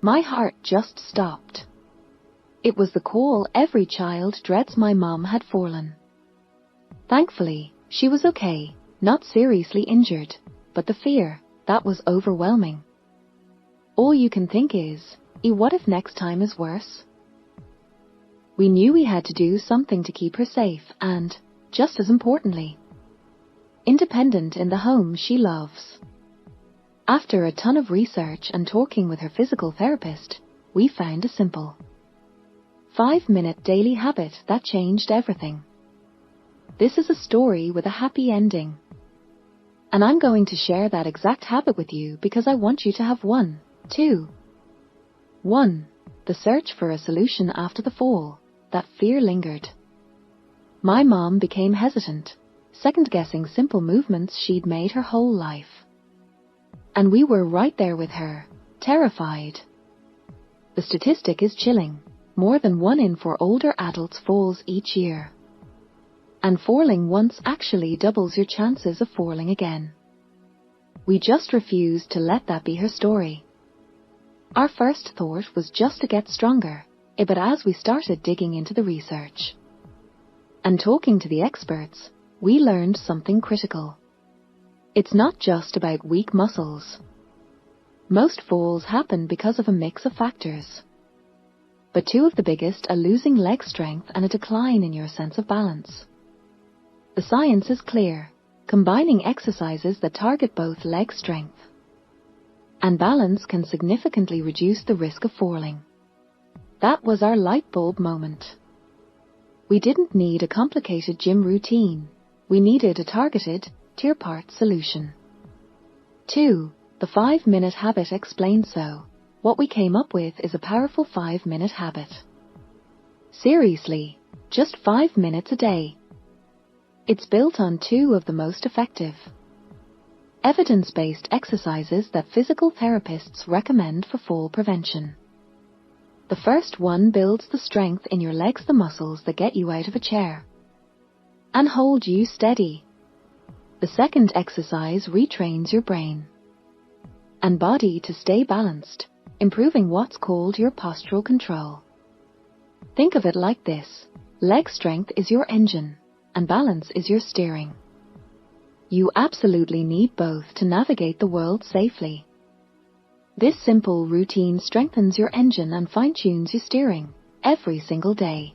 My heart just stopped. It was the call every child dreads. My mom had fallen. Thankfully, she was okay, not seriously injured, but the fear, that was overwhelming. All you can think is, what if next time is worse? We knew we had to do something to keep her safe and, just as importantly, independent in the home she loves. After a ton of research and talking with her physical therapist, we found a simple 5-minute daily habit that changed everything. This is a story with a happy ending. And I'm going to share that exact habit with you because I want you to have one, too. 1. The search for a solution after the fall. That fear lingered. My mom became hesitant, second-guessing simple movements she'd made her whole life. And we were right there with her, terrified. The statistic is chilling. More than 1 in 4 older adults falls each year. And falling once actually doubles your chances of falling again. We just refused to let that be her story. Our first thought was just to get stronger, but as we started digging into the research and talking to the experts, we learned something critical. It's not just about weak muscles. Most falls happen because of a mix of factors. But 2 of the biggest are losing leg strength and a decline in your sense of balance. The science is clear, combining exercises that target both leg strength and balance can significantly reduce the risk of falling. That was our light bulb moment. We didn't need a complicated gym routine. We needed a targeted, tier-part solution. 2. The 5-minute habit explained so. What we came up with is a powerful 5-minute habit. Seriously, just 5 minutes a day. It's built on 2 of the most effective, evidence-based exercises that physical therapists recommend for fall prevention. The first one builds the strength in your legs, the muscles that get you out of a chair and hold you steady. The second exercise retrains your brain and body to stay balanced, improving what's called your postural control. Think of it like this: leg strength is your engine, and balance is your steering. You absolutely need both to navigate the world safely. This simple routine strengthens your engine and fine-tunes your steering every single day.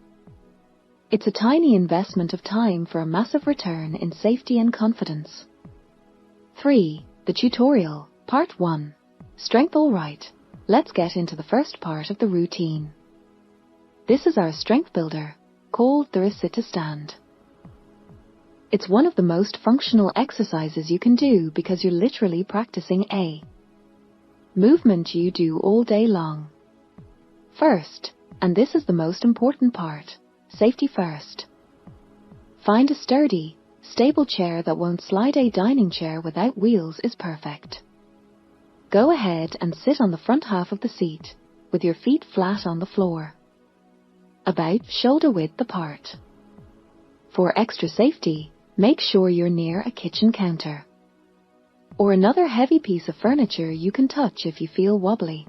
It's a tiny investment of time for a massive return in safety and confidence. 3. The tutorial, Part 1. Strength. All right, let's get into the first part of the routine. This is our strength builder, called the sit-to-stand. It's one of the most functional exercises you can do because you're literally practicing a movement you do all day long. First, and this is the most important part, safety first. Find a sturdy, stable chair that won't slide. A dining chair without wheels is perfect. Go ahead and sit on the front half of the seat, with your feet flat on the floor, about shoulder width apart. For extra safety, make sure you're near a kitchen counter or another heavy piece of furniture you can touch if you feel wobbly.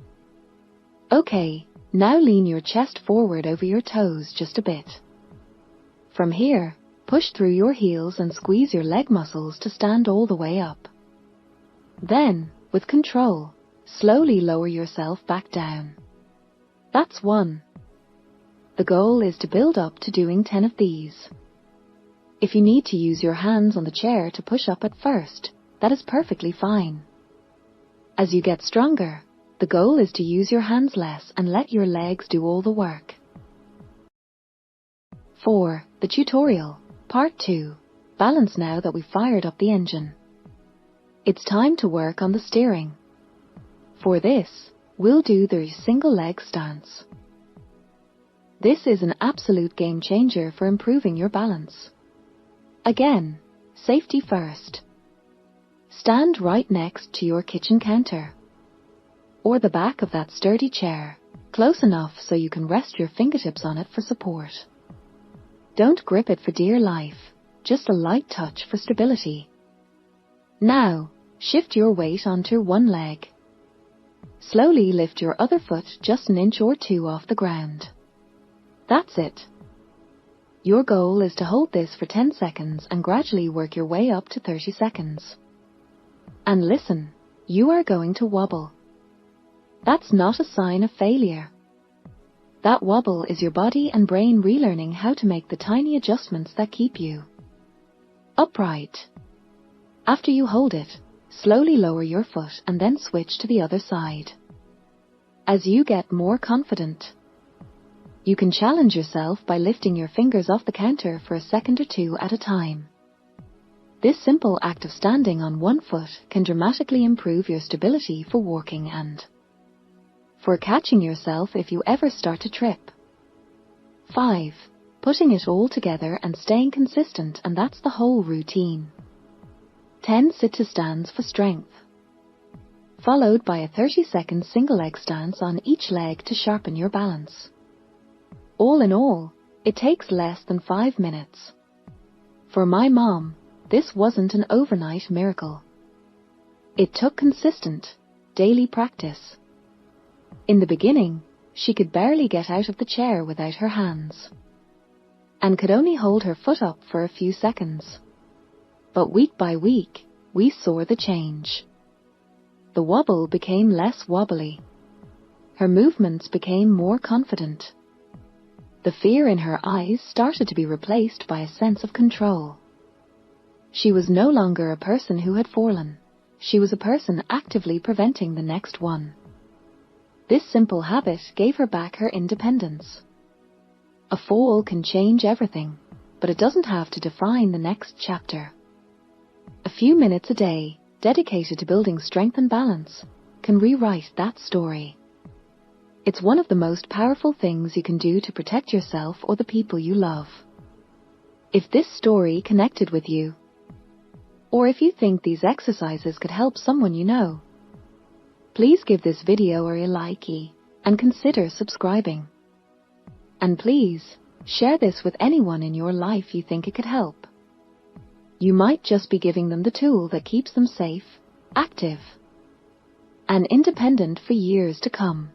Okay, now lean your chest forward over your toes just a bit. From here, push through your heels and squeeze your leg muscles to stand all the way up. Then, with control, slowly lower yourself back down. That's 1. The goal is to build up to doing 10 of these. If you need to use your hands on the chair to push up at first, that is perfectly fine. As you get stronger, the goal is to use your hands less and let your legs do all the work. 4. The tutorial, Part 2. Balance. Now that we've fired up the engine, it's time to work on the steering. For this, we'll do the single leg stance. This is an absolute game changer for improving your balance. Again, safety first. Stand right next to your kitchen counter or the back of that sturdy chair, close enough so you can rest your fingertips on it for support. Don't grip it for dear life, just a light touch for stability. Now, shift your weight onto one leg. Slowly lift your other foot just an inch or two off the ground. That's it. Your goal is to hold this for 10 seconds and gradually work your way up to 30 seconds. And listen, you are going to wobble. That's not a sign of failure. That wobble is your body and brain relearning how to make the tiny adjustments that keep you upright. After you hold it, slowly lower your foot and then switch to the other side. As you get more confident, you can challenge yourself by lifting your fingers off the counter for a second or two at a time. This simple act of standing on one foot can dramatically improve your stability for walking and for catching yourself if you ever start to trip. 5. Putting it all together and staying consistent, and that's the whole routine. 10 sit-to stands for strength, followed by a 30-second single leg stance on each leg to sharpen your balance. All in all, it takes less than 5 minutes. For my mom, this wasn't an overnight miracle. It took consistent, daily practice. In the beginning, she could barely get out of the chair without her hands, and could only hold her foot up for a few seconds. But week by week, we saw the change. The wobble became less wobbly. Her movements became more confident. The fear in her eyes started to be replaced by a sense of control. She was no longer a person who had fallen. She was a person actively preventing the next one. This simple habit gave her back her independence. A fall can change everything, but it doesn't have to define the next chapter. A few minutes a day, dedicated to building strength and balance, can rewrite that story. It's one of the most powerful things you can do to protect yourself or the people you love. If this story connected with you, or if you think these exercises could help someone you know, please give this video a like and consider subscribing. And please, share this with anyone in your life you think it could help. You might just be giving them the tool that keeps them safe, active, and independent for years to come.